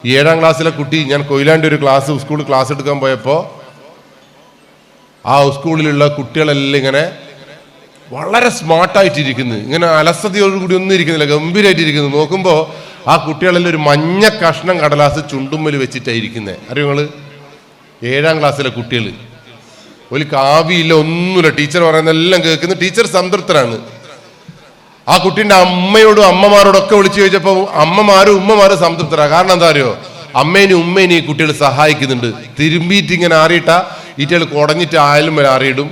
7ാം ക്ലാസ്സിലെ കുട്ടി, ഞാൻ കൊയിലാണ്ടി ഒരു സ്കൂളിൽ ക്ലാസ് എടുക്കാൻ പോയപ്പോൾ ആ സ്കൂളിലുള്ള കുട്ടികളെല്ലാം ഇങ്ങനെ വളരെ സ്മാർട്ടായിട്ടിരിക്കുന്നു, ഇങ്ങനെ അലസതയോടുകൂടി ഒന്നും ഇരിക്കുന്നില്ല, ഗംഭീരമായിട്ടിരിക്കുന്നു. നോക്കുമ്പോൾ ആ കുട്ടികളെല്ലാം ഒരു മഞ്ഞ കഷ്ണം കടലാസ് ചുണ്ടുമ്മൽ വെച്ചിട്ടായിരിക്കുന്നത്. അറിയോ നിങ്ങൾ? 7ാം ക്ലാസ്സിലെ കുട്ടികൾ ഒരു കാവിയില്ല, ഒന്നുമില്ല, ടീച്ചർ പറയുന്നതെല്ലാം കേൾക്കുന്നു, ടീച്ചർ സംതൃപ്തരാണ്. ആ കുട്ടീൻ്റെ അമ്മയോടും അമ്മമാരോടൊക്കെ വിളിച്ചു ചോദിച്ചപ്പോൾ അമ്മമാരും ഉമ്മമാരും സംതൃപ്തരാണ്. കാരണം എന്താ അറിയോ? അമ്മേനും ഉമ്മേനും ഈ കുട്ടികൾ സഹായിക്കുന്നുണ്ട്. തിരുമ്പിയിട്ട് ഇങ്ങനെ ആറിയിട്ടാ ഈറ്റകൾ കുടഞ്ഞിട്ട് ആയാലും വരെ അറിയിടും.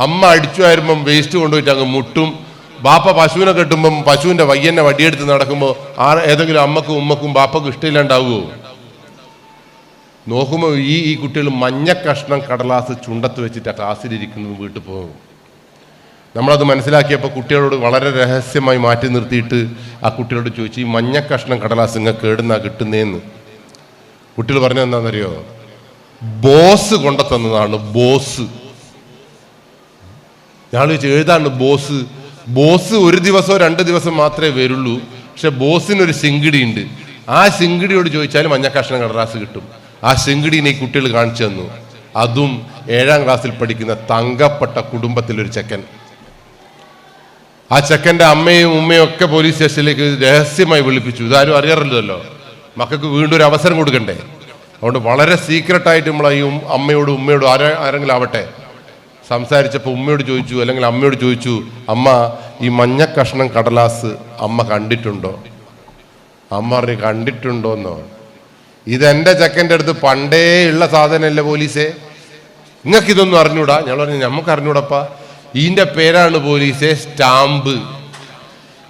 അമ്മ അടിച്ചു വരുമ്പം വേസ്റ്റ് കൊണ്ടുപോയിട്ട് അങ്ങ് മുട്ടും. ബാപ്പ പശുവിനെ കെട്ടുമ്പം പശുവിൻ്റെ വയ്യന്നെ വടിയെടുത്ത് നടക്കുമ്പോൾ ഏതെങ്കിലും അമ്മക്കും ഉമ്മക്കും ബാപ്പക്കും ഇഷ്ടമില്ലാണ്ടാവുമോ? നോക്കുമ്പോൾ ഈ കുട്ടികൾ മഞ്ഞ കഷ്ണം കടലാസ് ചുണ്ടത്ത് വെച്ചിട്ട് ആ ക്ലാസ്സിലിരിക്കുന്നത് വീട്ടിൽ പോകും. നമ്മളത് മനസ്സിലാക്കിയപ്പോൾ കുട്ടികളോട് വളരെ രഹസ്യമായി മാറ്റി നിർത്തിയിട്ട് ആ കുട്ടികളോട് ചോദിച്ചു, ഈ മഞ്ഞ കഷ്ണം കടലാസ് നിങ്ങൾക്ക് എവിടുന്നാ കിട്ടുന്നതെന്ന്. കുട്ടികൾ പറഞ്ഞത് എന്താണെന്നറിയോ? ബോസ് കൊണ്ടുതന്നതാണ്. ബോസ്. ഞാൻ ചോദിച്ചു, എഴുതാണ് ബോസ്? ബോസ് ഒരു ദിവസമോ 2 ദിവസം മാത്രമേ വരുള്ളൂ. പക്ഷെ ബോസിനൊരു ശിങ്കിടി ഉണ്ട്. ആ ശിങ്കിടിയോട് ചോദിച്ചാൽ മഞ്ഞ കഷ്ണം കടലാസ് കിട്ടും. ആ ശിങ്കിടീനെ ഈ കുട്ടികൾ കാണിച്ചു തന്നു. അതും 7ാം ക്ലാസ്സിൽ പഠിക്കുന്ന തങ്കപ്പെട്ട കുടുംബത്തിലൊരു ചെക്കൻ. ആ ചെക്കൻ്റെ അമ്മയും ഉമ്മയും ഒക്കെ പോലീസ് സ്റ്റേഷനിലേക്ക് രഹസ്യമായി വിളിപ്പിച്ചു. ഇതാരും അറിയാറില്ലല്ലോ, മക്കൾക്ക് വീണ്ടും ഒരു അവസരം കൊടുക്കണ്ടേ. അതുകൊണ്ട് വളരെ സീക്രട്ടായിട്ട് നമ്മൾ ഈ അമ്മയോടും ഉമ്മയോടും ആരെങ്കിലും ആവട്ടെ സംസാരിച്ചപ്പോൾ ഉമ്മയോട് ചോദിച്ചു, അല്ലെങ്കിൽ അമ്മയോട് ചോദിച്ചു, അമ്മ ഈ മഞ്ഞ കഷ്ണം കടലാസ് അമ്മ കണ്ടിട്ടുണ്ടോ? അമ്മ പറഞ്ഞു, കണ്ടിട്ടുണ്ടോന്നോ? ഇതെൻ്റെ ചെക്കൻ്റെ അടുത്ത് പണ്ടേ ഉള്ള സാധനമല്ലേ പോലീസേ, നിങ്ങൾക്കിതൊന്നും അറിഞ്ഞൂടാ? ഞാൻ പറഞ്ഞു, നമുക്ക് അറിഞ്ഞൂടപ്പാ. ഇതിൻ്റെ പേരാണ് പോലീസെ സ്റ്റാമ്പ്.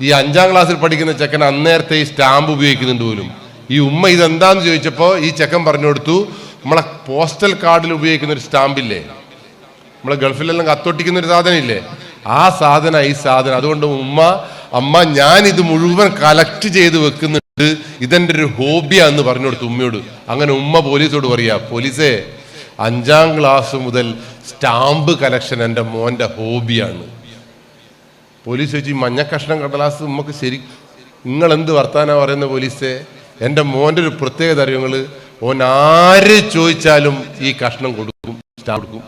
ഈ 5ാം ക്ലാസ്സിൽ പഠിക്കുന്ന ചെക്കൻ അന്നേരത്തെ ഈ സ്റ്റാമ്പ് ഉപയോഗിക്കുന്നുണ്ട് പോലും. ഈ ഉമ്മ ഇതെന്താന്ന് ചോദിച്ചപ്പോൾ ഈ ചെക്കൻ പറഞ്ഞു കൊടുത്തു, നമ്മളെ പോസ്റ്റൽ കാർഡിൽ ഉപയോഗിക്കുന്ന ഒരു സ്റ്റാമ്പില്ലേ, നമ്മളെ ഗൾഫിലെല്ലാം കത്തൊട്ടിക്കുന്ന ഒരു സാധനം ഇല്ലേ, ആ സാധനം ഈ സാധനം. അതുകൊണ്ട് അമ്മ ഞാനിത് മുഴുവൻ കളക്ട് ചെയ്ത് വെക്കുന്നുണ്ട്, ഇതെൻ്റെ ഒരു ഹോബിയാന്ന് പറഞ്ഞു കൊടുത്തു ഉമ്മയോട്. അങ്ങനെ ഉമ്മ പോലീസോട് പറയാ, പോലീസേ 5ാം ക്ലാസ് മുതൽ സ്റ്റാമ്പ് കളക്ഷൻ എൻ്റെ മോൻ്റെ ഹോബിയാണ്. പോലീസ് ചോദിച്ചു, മഞ്ഞ കഷ്ണം കടലാസ് ഉമ്മക്ക് ശരി, നിങ്ങളെന്ത് വർത്താനാ പറയുന്ന പോലീസേ? എൻ്റെ മോൻ്റെ ഒരു പ്രത്യേകത അറിയോ നിങ്ങൾ? ഓൻ ആര് ചോദിച്ചാലും ഈ കഷ്ണം കൊടുക്കും, സ്റ്റാമ്പ് കൊടുക്കും.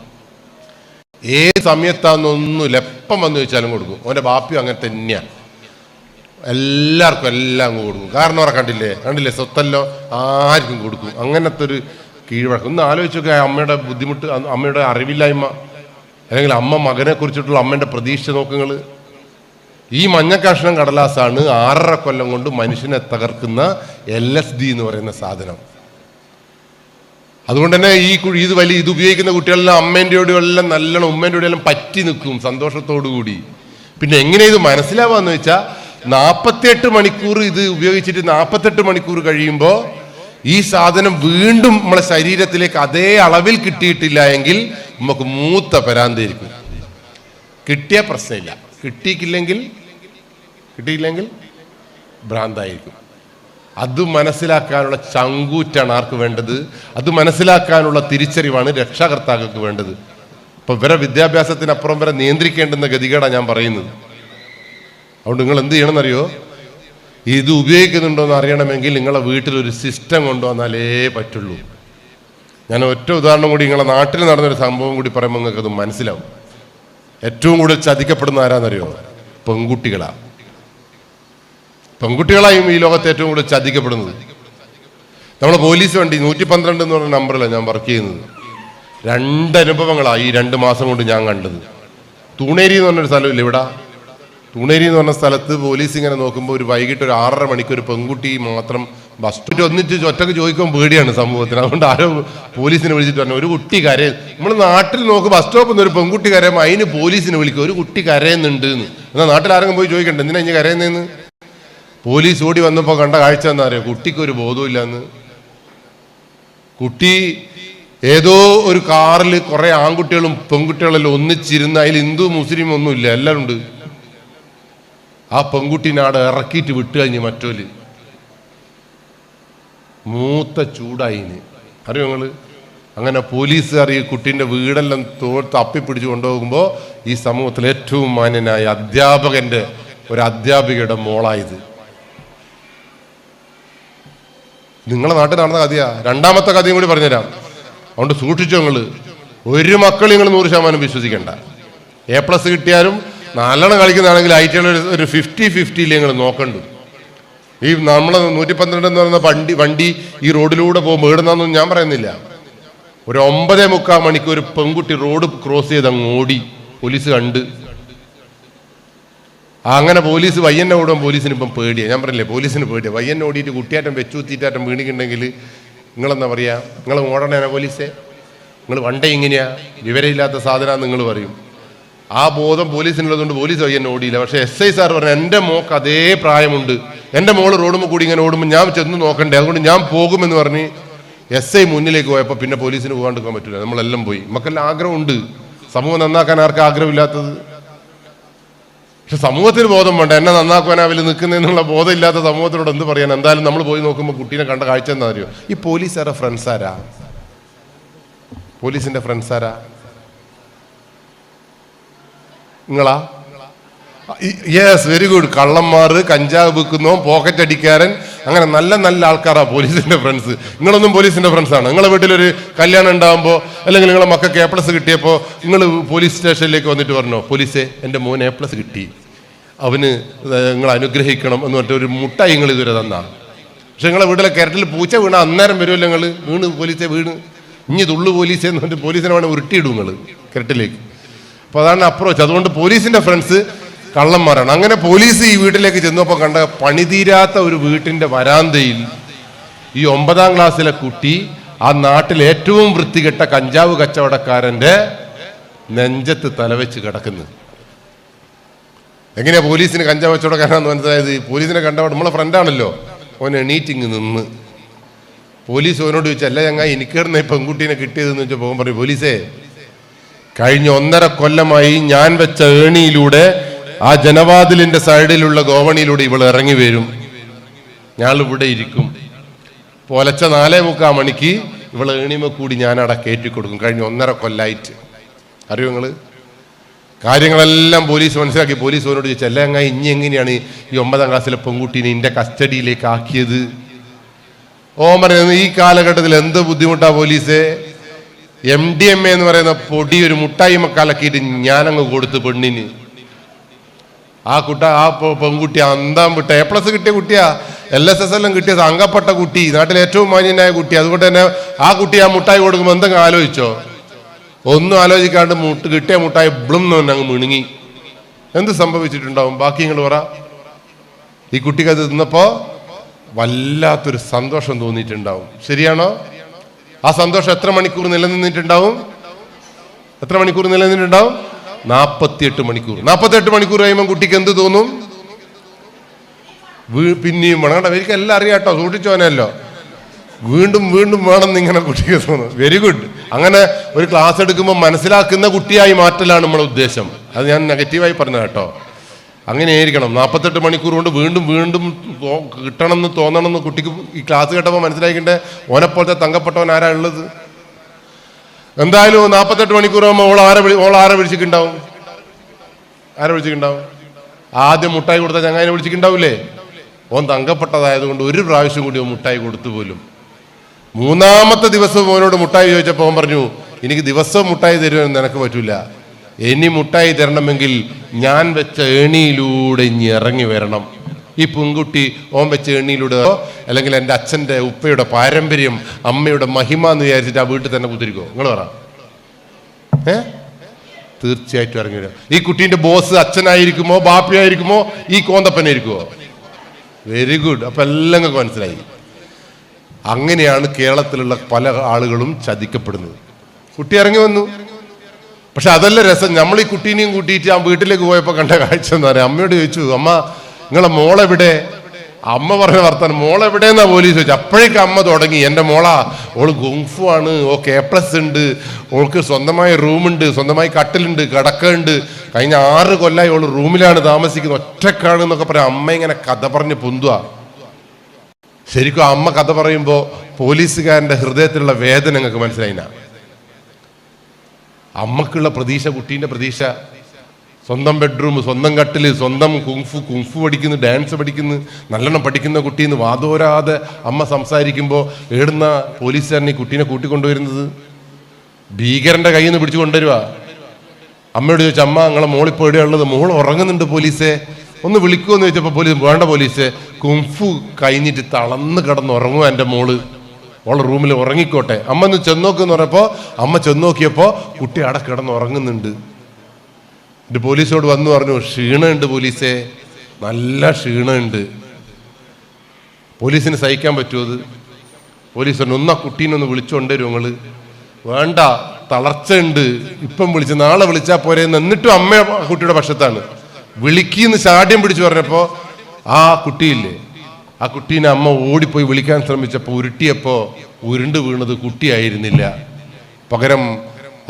ഏത് സമയത്താണെന്നൊന്നുമില്ല, എപ്പം വന്ന് ചോദിച്ചാലും കൊടുക്കും. ഓൻ്റെ ബാപ്പിയും അങ്ങനെ തന്നെയാണ്, എല്ലാവർക്കും എല്ലാം അങ്ങ് കൊടുക്കും. കാരണം അവരെ കണ്ടില്ലേ സ്വത്തല്ലോ, ആർക്കും കൊടുക്കും. അങ്ങനത്തെ ഒരു കീഴ്വഴക്കം. ഒന്ന് ആലോചിച്ച് നോക്കുക, അമ്മയുടെ ബുദ്ധിമുട്ട്, അമ്മയുടെ അറിവില്ലായ്മ, അല്ലെങ്കിൽ അമ്മ മകനെ കുറിച്ചിട്ടുള്ള അമ്മേൻ്റെ പ്രതീക്ഷ നോക്കുങ്ങൾ. ഈ മഞ്ഞ കഷ്ണം കടലാസാണ് 6.5 കൊല്ലം കൊണ്ട് മനുഷ്യനെ തകർക്കുന്ന LSD എന്ന് പറയുന്ന സാധനം. അതുകൊണ്ട് തന്നെ ഇത് ഉപയോഗിക്കുന്ന കുട്ടികളെല്ലാം അമ്മേൻ്റെയോടും എല്ലാം നല്ലോണം ഉമ്മേൻ്റെ എല്ലാം പറ്റി നിൽക്കും സന്തോഷത്തോടു കൂടി. പിന്നെ എങ്ങനെ ഇത് മനസ്സിലാവാന്ന് വെച്ചാൽ 48 മണിക്കൂർ ഇത് ഉപയോഗിച്ചിട്ട് 48 മണിക്കൂർ കഴിയുമ്പോൾ ഈ സാധനം വീണ്ടും നമ്മളെ ശരീരത്തിലേക്ക് അതേ അളവിൽ കിട്ടിയിട്ടില്ല എങ്കിൽ നമുക്ക് മൂത്ത പരാന്തായിരിക്കും. കിട്ടിയ പ്രശ്നമില്ല, കിട്ടിയില്ലെങ്കിൽ ഭ്രാന്തായിരിക്കും. അത് മനസ്സിലാക്കാനുള്ള ചങ്കൂറ്റാണ് ആർക്ക് വേണ്ടത്? അത് മനസ്സിലാക്കാനുള്ള തിരിച്ചറിവാണ് രക്ഷാകർത്താക്കൾക്ക് വേണ്ടത്. ഇപ്പൊ ഇവരെ വിദ്യാഭ്യാസത്തിനപ്പുറം വരെ നിയന്ത്രിക്കേണ്ടുന്ന ഗതികേടാണ് ഞാൻ പറയുന്നത്. അതുകൊണ്ട് നിങ്ങൾ എന്ത് ചെയ്യണമെന്നറിയോ? ഇത് ഉപയോഗിക്കുന്നുണ്ടോ എന്ന് അറിയണമെങ്കിൽ നിങ്ങളെ വീട്ടിലൊരു സിസ്റ്റം കൊണ്ടുവന്നാലേ പറ്റുള്ളൂ. ഞാൻ ഒറ്റ ഉദാഹരണം കൂടി, നിങ്ങളെ നാട്ടിൽ നടന്നൊരു സംഭവം കൂടി പറയുമ്പോൾ നിങ്ങൾക്ക് അത് മനസ്സിലാവും. ഏറ്റവും കൂടുതൽ ചതിക്കപ്പെടുന്ന ആരാന്നറിയോ? പെൺകുട്ടികളായും ഈ ലോകത്ത് ഏറ്റവും കൂടുതൽ ചതിക്കപ്പെടുന്നത്. നമ്മളെ പോലീസ് വണ്ടി 112 എന്ന് പറഞ്ഞ നമ്പറിലാണ് ഞാൻ വർക്ക് ചെയ്യുന്നത്. 2 അനുഭവങ്ങളാണ് ഈ 2 മാസം കൊണ്ട് ഞാൻ കണ്ടത്. തൂണേരി എന്ന് പറഞ്ഞൊരു സ്ഥലമില്ല ഇവിടെ, തൂണേരി എന്ന് പറഞ്ഞ സ്ഥലത്ത് പോലീസ് ഇങ്ങനെ നോക്കുമ്പോൾ ഒരു വൈകിട്ട് ഒരു 6:30 മണിക്ക് ഒരു പെൺകുട്ടി മാത്രം ബസ് സ്റ്റോപ്പിൽ ഒന്നിച്ച് ഒറ്റക്ക് ചോദിക്കാൻ പേടിയാണ് സമൂഹത്തിന്. അതുകൊണ്ട് ആരോ പോലീസിനെ വിളിച്ചിട്ട് പറഞ്ഞു, ഒരു കുട്ടി കരയും. നമ്മൾ നാട്ടിൽ നോക്കും ബസ് സ്റ്റോപ്പിൽ നിന്ന് ഒരു പെൺകുട്ടി കരയുമ്പോൾ അതിന് പോലീസിനെ വിളിക്കും, ഒരു കുട്ടി കരയുന്നുണ്ട് എന്ന്. എന്നാൽ നാട്ടിൽ ആരെങ്കിലും പോയി ചോദിക്കണ്ടേ എന്തിനാ ഇനി കരയുന്നതെന്ന്? പോലീസ് ഓടി വന്നപ്പോൾ കണ്ട കാഴ്ച എന്താ അറിയോ? കുട്ടിക്കൊരു ബോധമില്ലെന്ന്. കുട്ടി ഏതോ ഒരു കാറിൽ കുറെ ആൺകുട്ടികളും പെൺകുട്ടികളെല്ലാം ഒന്നിച്ചിരുന്ന്, അതിൽ ഹിന്ദു മുസ്ലിം ഒന്നുമില്ല, എല്ലാവരും ഉണ്ട്. ആ പെൺകുട്ടീനെ അവിടെ ഇറക്കിയിട്ട് വിട്ടു കഴിഞ്ഞ് മറ്റോല് മൂത്ത ചൂടായിന്. അറിയോ നിങ്ങള്? അങ്ങനെ പോലീസുകാർ ഈ കുട്ടീൻ്റെ വീടെല്ലാം തപ്പിപ്പിടിച്ച് കൊണ്ടുപോകുമ്പോൾ ഈ സമൂഹത്തിൽ ഏറ്റവും മാന്യനായ ഒരു അധ്യാപികയുടെ മോളായത്. നിങ്ങളെ നാട്ടിൽ നടന്ന കഥയാ. രണ്ടാമത്തെ കഥയും കൂടി പറഞ്ഞുതരാം, അതുകൊണ്ട് സൂക്ഷിച്ചോ. ഒരു മക്കൾ നിങ്ങൾ 100% വിശ്വസിക്കണ്ട. A+ കിട്ടിയാലും നല്ലോണം കളിക്കുന്നതാണെങ്കിൽ ഐറ്റികൾ ഒരു 50-50 നിങ്ങൾ നോക്കണ്ടു. ഈ നമ്മളെ 112 എന്ന് പറയുന്ന വണ്ടി ഈ റോഡിലൂടെ പോകുമ്പോൾ ഇടുന്നൊന്നും ഞാൻ പറയുന്നില്ല. ഒരു 9:45 മണിക്ക് ഒരു പെൺകുട്ടി റോഡ് ക്രോസ് ചെയ്ത് അങ്ങ് ഓടി. പോലീസ് കണ്ട്. അങ്ങനെ പോലീസ് വയ്യന്നെ ഓടുമ്പോൾ പോലീസിന് ഇപ്പം പേടിയാണ്. ഞാൻ പറഞ്ഞില്ലേ, പോലീസിന് പേടിയാണ്. വയ്യന്നെ ഓടിയിട്ട് കുട്ടിയാറ്റം വെച്ചുകുത്തിയിട്ടാറ്റം വീണിട്ടുണ്ടെങ്കിൽ നിങ്ങളെന്താ പറയുക? നിങ്ങൾ ഓടണേനാ പോലീസേ? നിങ്ങൾ വണ്ടേ ഇങ്ങനെയാ വിവരമില്ലാത്ത സാധനം നിങ്ങൾ പറയും. ആ ബോധം പോലീസിനുള്ളതുകൊണ്ട് പോലീസ് വയ്യന്നെ ഓടിയില്ല. പക്ഷേ SI സാർ പറഞ്ഞു, എൻ്റെ മോക്ക് അതേ പ്രായമുണ്ട്, എൻ്റെ മോള് റോഡുമ്പോൾ കൂടി ഇങ്ങനെ ഓടുമ്പോൾ ഞാൻ ചെന്ന് നോക്കണ്ടേ, അതുകൊണ്ട് ഞാൻ പോകുമെന്ന് പറഞ്ഞ് SI മുന്നിലേക്ക് പോയപ്പോൾ പിന്നെ പോലീസിന് പോകാണ്ടിരിക്കാൻ പറ്റില്ല. നമ്മളെല്ലാം പോയി. നമുക്കെല്ലാം ആഗ്രഹമുണ്ട്. സമൂഹം നന്നാക്കാൻ ആർക്കും ആഗ്രഹമില്ലാത്തത്? പക്ഷെ സമൂഹത്തിന് ബോധം വേണ്ട. എന്നെ നന്നാക്കുവാനാവില്ല നിൽക്കുന്നതിനുള്ള ബോധം ഇല്ലാത്ത സമൂഹത്തിനോട് എന്ത് പറയാൻ? എന്തായാലും നമ്മൾ പോയി നോക്കുമ്പോൾ കുട്ടീനെ കണ്ട കാഴ്ച എന്താ അറിയോ? ഈ പോലീസുകാരുടെ ഫ്രണ്ട്സ് ആരാ? പോലീസിന്റെ ഫ്രണ്ട്സ് ആരാ? നിങ്ങളാ? Yes, very good. കള്ളന്മാർ, കഞ്ചാവ് വിൽക്കുന്നോ, പോക്കറ്റ് അടിക്കാരൻ, അങ്ങനെ നല്ല നല്ല ആൾക്കാരാ പോലീസിന്റെ ഫ്രണ്ട്സ്. നിങ്ങളൊന്നും പോലീസിന്റെ ഫ്രണ്ട്സാണ്. നിങ്ങളെ വീട്ടിലൊരു കല്യാണം ഉണ്ടാകുമ്പോൾ അല്ലെങ്കിൽ നിങ്ങളെ മക്കൾക്ക് A+ കിട്ടിയപ്പോൾ നിങ്ങൾ പോലീസ് സ്റ്റേഷനിലേക്ക് വന്നിട്ട് പറഞ്ഞോ, പോലീസേ എൻ്റെ മോന് A+ കിട്ടി, അവന് നിങ്ങൾ അനുഗ്രഹിക്കണം എന്ന് പറഞ്ഞിട്ട് ഒരു മുട്ടായി നിങ്ങൾ ഇതുവരെ തന്നാ? പക്ഷെ നിങ്ങളെ വീട്ടിലെ കിരട്ടിൽ പൂച്ച വീണ അന്നേരം വരുമല്ലോ നിങ്ങൾ, വീണ് പോലീസെ വീണ് ഇനി തുള്ളു പോലീസെ എന്ന് പറഞ്ഞിട്ട് പോലീസിനെ വേണം ഉരുട്ടിയിടും നിങ്ങൾ കിരട്ടിലേക്ക്. അപ്പോൾ അതാണ് അപ്രോച്ച്. അതുകൊണ്ട് പോലീസിന്റെ ഫ്രണ്ട്സ് കള്ളന്മാരാണ്. അങ്ങനെ പോലീസ് ഈ വീട്ടിലേക്ക് ചെന്നപ്പോൾ കണ്ട പണിതീരാത്ത ഒരു വീട്ടിന്റെ വരാന്തയിൽ ഈ 9ാം ക്ലാസ്സിലെ കുട്ടി ആ നാട്ടിൽ ഏറ്റവും വൃത്തികെട്ട കഞ്ചാവ് കച്ചവടക്കാരന്റെ നെഞ്ചത്ത് തലവെച്ച് കിടക്കുന്നു. എങ്ങനെയാ പോലീസിന് കഞ്ചാവ് കച്ചവടക്കാരാണെന്ന് മനസ്സിലായത്? പോലീസിനെ കണ്ടപ്പോൾ നമ്മളെ ഫ്രണ്ടാണല്ലോ, ഓൻ എണീറ്റിങ് നിന്ന്. പോലീസ് ഓനോട് ചോദിച്ചല്ല ചങ്ങായി എനിക്കിടുന്ന ഈ പെൺകുട്ടീനെ കിട്ടിയതെന്ന് വെച്ചാൽ പോകുമ്പോൾ പറയും, പോലീസേ കഴിഞ്ഞ 1.5 കൊല്ലമായി ഞാൻ വെച്ച ഏണിയിലൂടെ ആ ജനവാതിലിന്റെ സൈഡിലുള്ള ഗോവണിയിലൂടെ ഇവൾ ഇറങ്ങി വരും, ഞാളിവിടെ ഇരിക്കും. പൊലച്ച 4:45 മണിക്ക് ഇവളെ ഏണിമ കൂടി ഞാൻ അവിടെ കയറ്റിക്കൊടുക്കും. കഴിഞ്ഞ 1.5 കൊല്ലായിട്ട്. അറിയോ നിങ്ങള്? കാര്യങ്ങളെല്ലാം പോലീസ് മനസ്സിലാക്കി. പോലീസ് അവനോട് ചോദിച്ചു, അല്ല അങ്ങ് ഇനി എങ്ങനെയാണ് ഈ 9ാം ക്ലാസ്സിലെ പെൺകുട്ടീനെ എൻ്റെ കസ്റ്റഡിയിലേക്ക് ആക്കിയത്? ഓൻ പറയുന്നത്, ഈ കാലഘട്ടത്തിൽ എന്ത് ബുദ്ധിമുട്ടാ പോലീസേ, MDMA എന്ന് പറയുന്ന പൊടി ഒരു മുട്ടായി മക്കാലക്കിയിട്ട് ഞാനങ്ങ് കൊടുത്ത് പെണ്ണിന്. ആ പെൺകുട്ടി അന്തം വിട്ട A+ കിട്ടിയ കുട്ടിയാ, LSS എല്ലാം കിട്ടിയ അംഗപ്പെട്ട കുട്ടി, നാട്ടിലെ ഏറ്റവും മാന്യനായ കുട്ടി. അതുകൊണ്ട് തന്നെ ആ കുട്ടി ആ മുട്ടായി കൊടുക്കുമ്പോൾ എന്തെങ്കിലും ആലോചിച്ചോ? ഒന്നും ആലോചിക്കാണ്ട് കിട്ടിയ മുട്ടായി ബ്ലും അങ്ങ് മിണുങ്ങി. എന്ത് സംഭവിച്ചിട്ടുണ്ടാവും? ബാക്കി നിങ്ങൾ പറ. ഈ കുട്ടിക്ക് അത് തിന്നപ്പോ വല്ലാത്തൊരു സന്തോഷം തോന്നിയിട്ടുണ്ടാവും. ശരിയാണോ? ആ സന്തോഷം എത്ര മണിക്കൂർ നിലനിന്നിട്ടുണ്ടാവും? 48 മണിക്കൂർ. 48 മണിക്കൂർ കഴിയുമ്പോൾ കുട്ടിക്ക് എന്ത് തോന്നും? പിന്നെയും വേണം. എനിക്ക് എല്ലാം അറിയാം കേട്ടോ, സൂക്ഷിച്ചോനല്ലോ. വീണ്ടും വീണ്ടും വേണം എന്നിങ്ങനെ കുട്ടിക്ക് തോന്നും. Very good. അങ്ങനെ ഒരു ക്ലാസ് എടുക്കുമ്പോൾ മനസ്സിലാക്കുന്ന കുട്ടിയായി മാറ്റലാണ് നമ്മുടെ ഉദ്ദേശം. അത് ഞാൻ നെഗറ്റീവായി പറഞ്ഞ കേട്ടോ. അങ്ങനെ ആയിരിക്കണം. 48 മണിക്കൂർ കൊണ്ട് വീണ്ടും വീണ്ടും കിട്ടണം എന്ന് തോന്നണം എന്ന് കുട്ടിക്ക് ഈ ക്ലാസ് കേട്ടപ്പോൾ മനസ്സിലാക്കിണ്ടേ. ഓനെപ്പോലത്തെ തങ്കപ്പെട്ടവൻ ആരാ ഉള്ളത്? എന്തായാലും 48 മണിക്കൂർ ആകുമ്പോൾ ആരെ വിളിച്ചിട്ടുണ്ടാവും? ആദ്യം മുട്ടായി കൊടുത്ത ചങ്ങായിനെ വിളിച്ചിട്ടുണ്ടാവില്ലേ? ഓൻ തങ്കപ്പെട്ടതായതുകൊണ്ട് ഒരു പ്രാവശ്യം കൂടി ഓൻ മുട്ടായി കൊടുത്തു പോലും. 3ാമത്തെ ദിവസം ഓനോട് മുട്ടായി ചോദിച്ചപ്പോൾ ഓൻ പറഞ്ഞു, എനിക്ക് ദിവസവും മുട്ടായി തരുമെന്ന് നിനക്ക് പറ്റൂല, ഇനി മുട്ടായി തരണമെങ്കിൽ ഞാൻ വെച്ച ഏണിയിലൂടെ ഇനി ഇറങ്ങി വരണം. ഈ പെൺകുട്ടി ഓൻ വെച്ച ഏണിയിലൂടെ, അല്ലെങ്കിൽ എൻ്റെ അച്ഛൻ്റെ ഉപ്പയുടെ പാരമ്പര്യം, അമ്മയുടെ മഹിമ എന്ന് വിചാരിച്ചിട്ട് ആ വീട്ടിൽ തന്നെ കുത്തിരിക്കോ? നിങ്ങൾ പറ. തീർച്ചയായിട്ടും ഇറങ്ങി വരാം. ഈ കുട്ടീൻ്റെ ബോസ് അച്ഛനായിരിക്കുമോ, ബാപ്പയായിരിക്കുമോ, ഈ കോന്തപ്പനായിരിക്കുമോ? Very good. അപ്പൊ എല്ലാം നിങ്ങൾക്ക് മനസ്സിലായി. അങ്ങനെയാണ് കേരളത്തിലുള്ള പല ആളുകളും ചതിക്കപ്പെടുന്നത്. കുട്ടി ഇറങ്ങി വന്നു. പക്ഷെ അതല്ല രസം. നമ്മൾ ഈ കുട്ടീനെയും കൂട്ടിയിട്ട് ആ വീട്ടിലേക്ക് പോയപ്പോൾ കണ്ട കാഴ്ച എന്താ പറയുക? അമ്മയോട് ചോദിച്ചു, അമ്മ നിങ്ങളെ മോളെവിടെ? അമ്മ പറഞ്ഞ വർത്താനം, മോളെവിടെയെന്നാ പോലീസ് ചോദിച്ചു. അപ്പോഴേക്കും അമ്മ തുടങ്ങി, എൻ്റെ മോളാ, ഓള് ഗുംഫു ആണ്, ഓൾക്ക് A+ ഉണ്ട്, ഓൾക്ക് സ്വന്തമായ റൂമുണ്ട്, സ്വന്തമായി കട്ടിലുണ്ട്, കിടക്കുണ്ട്, കഴിഞ്ഞ 6 കൊല്ലമായി ഓള് റൂമിലാണ് താമസിക്കുന്നത്, ഒറ്റക്കാണ് എന്നൊക്കെ പറയാം. അമ്മ ഇങ്ങനെ കഥ പറഞ്ഞ് പൊന്തുക. ശരിക്കും അമ്മ കഥ പറയുമ്പോൾ പോലീസുകാരൻ്റെ ഹൃദയത്തിലുള്ള വേദന നിങ്ങൾക്ക് മനസ്സിലായിന? അമ്മക്കുള്ള പ്രതീക്ഷ, കുട്ടീൻ്റെ പ്രതീക്ഷ സ്വന്തം ബെഡ്റൂം, സ്വന്തം കട്ടില്, സ്വന്തം കുങ്ഫു പഠിക്കുന്നു, ഡാൻസ് പഠിക്കുന്നു, നല്ലോണം പഠിക്കുന്ന കുട്ടീന്ന് വാതോരാതെ അമ്മ സംസാരിക്കുമ്പോൾ ഏടുന്ന പോലീസുകാരൻ ഈ കുട്ടീനെ കൂട്ടിക്കൊണ്ടുവരുന്നത്? ഭീകരന്റെ കയ്യിൽ നിന്ന് പിടിച്ചു കൊണ്ടുവരുക. അമ്മയോട് ചോദിച്ചു, അമ്മ നിങ്ങളെ മോളിപ്പോൾ എവിടെയുള്ളത്? മോൾ ഉറങ്ങുന്നുണ്ട് പോലീസെ, ഒന്ന് വിളിക്കുമെന്ന് ചോദിച്ചപ്പോൾ പോലീസ്, വേണ്ട പോലീസെ, കുംഫു കഴിഞ്ഞിട്ട് തളർന്ന് കിടന്ന് ഉറങ്ങുക എൻ്റെ മോള്, ഓളെ റൂമിൽ ഉറങ്ങിക്കോട്ടെ, അമ്മ ഒന്ന് ചെന്നോക്കെന്ന് പറഞ്ഞപ്പോൾ അമ്മ ചെന്നോക്കിയപ്പോൾ കുട്ടി അവിടെ കിടന്ന് ഉറങ്ങുന്നുണ്ട്. എൻ്റെ പോലീസോട് വന്നു പറഞ്ഞു, ക്ഷീണമുണ്ട് പോലീസെ, നല്ല ക്ഷീണമുണ്ട്. പോലീസിന് സഹിക്കാൻ പറ്റുമോ അത്? പോലീസ് പറഞ്ഞു, ഒന്നാ കുട്ടീനൊന്ന് വിളിച്ചുകൊണ്ടുവരും നിങ്ങൾ. വേണ്ട, തളർച്ചയുണ്ട്, ഇപ്പം വിളിച്ച് നാളെ വിളിച്ചാൽ പോരെ. എന്നിട്ടും അമ്മ കുട്ടിയുടെ പക്ഷത്താണ്. വിളിക്കിന്ന് ശാഠ്യം പിടിച്ചു പറഞ്ഞപ്പോൾ ആ കുട്ടിയില്ലേ, ആ കുട്ടീനെ അമ്മ ഓടിപ്പോയി വിളിക്കാൻ ശ്രമിച്ചപ്പോൾ ഉരുട്ടിയപ്പോൾ ഉരുണ്ട് വീണത് കുട്ടിയായിരുന്നില്ല. പകരം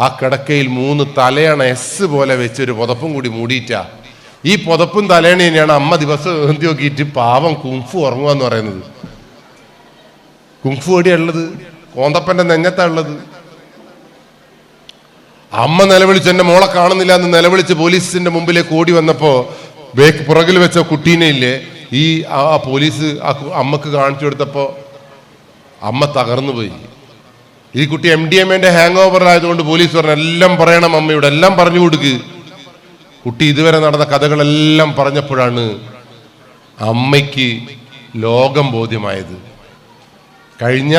ആ കിടക്കയിൽ 3 തലയണ എസ് പോലെ വെച്ചൊരു പുതപ്പും കൂടി മൂടിയിട്ടാ. ഈ പുതപ്പും തലയണയാണ് അമ്മ ദിവസം ഏന്തി നോക്കിയിട്ട് പാവം കുംഫു ഉറങ്ങുക എന്ന് പറയുന്നത്. കുംഫു എവിടെയാ ഉള്ളത്? കോന്തപ്പന്റെ നെഞ്ഞത്താ ഉള്ളത്. അമ്മ നിലവിളിച്ച് എന്റെ മോളെ കാണുന്നില്ല എന്ന് നിലവിളിച്ച് പോലീസിന്റെ മുമ്പിലേക്ക് ഓടി വന്നപ്പോ പുറകിൽ വെച്ച കുട്ടീനെ ഇല്ലേ ഈ പോലീസ് അമ്മക്ക് കാണിച്ചു കൊടുത്തപ്പോ അമ്മ തകർന്നു പോയി. ഈ കുട്ടി MDMA ഹാങ് ഓവർ ആയതുകൊണ്ട് പോലീസ് പറഞ്ഞു, എല്ലാം പറയണം അമ്മയോട്, എല്ലാം പറഞ്ഞു കൊടുക്ക്. കുട്ടി ഇതുവരെ നടന്ന കഥകളെല്ലാം പറഞ്ഞപ്പോഴാണ് അമ്മയ്ക്ക് ലോകം ബോധ്യമായത്. കഴിഞ്ഞ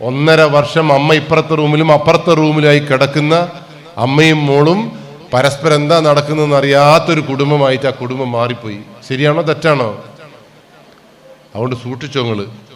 1.5 വർഷം അമ്മ ഇപ്പുറത്തെ റൂമിലും അപ്പുറത്തെ റൂമിലായി കിടക്കുന്ന അമ്മയും മോളും പരസ്പരം എന്താ നടക്കുന്നതെന്ന് അറിയാത്തൊരു കുടുംബമായിട്ട് ആ കുടുംബം മാറിപ്പോയി. ശരിയാണോ തെറ്റാണോ? അതുകൊണ്ട് സൂക്ഷിച്ചോങ്ങള്.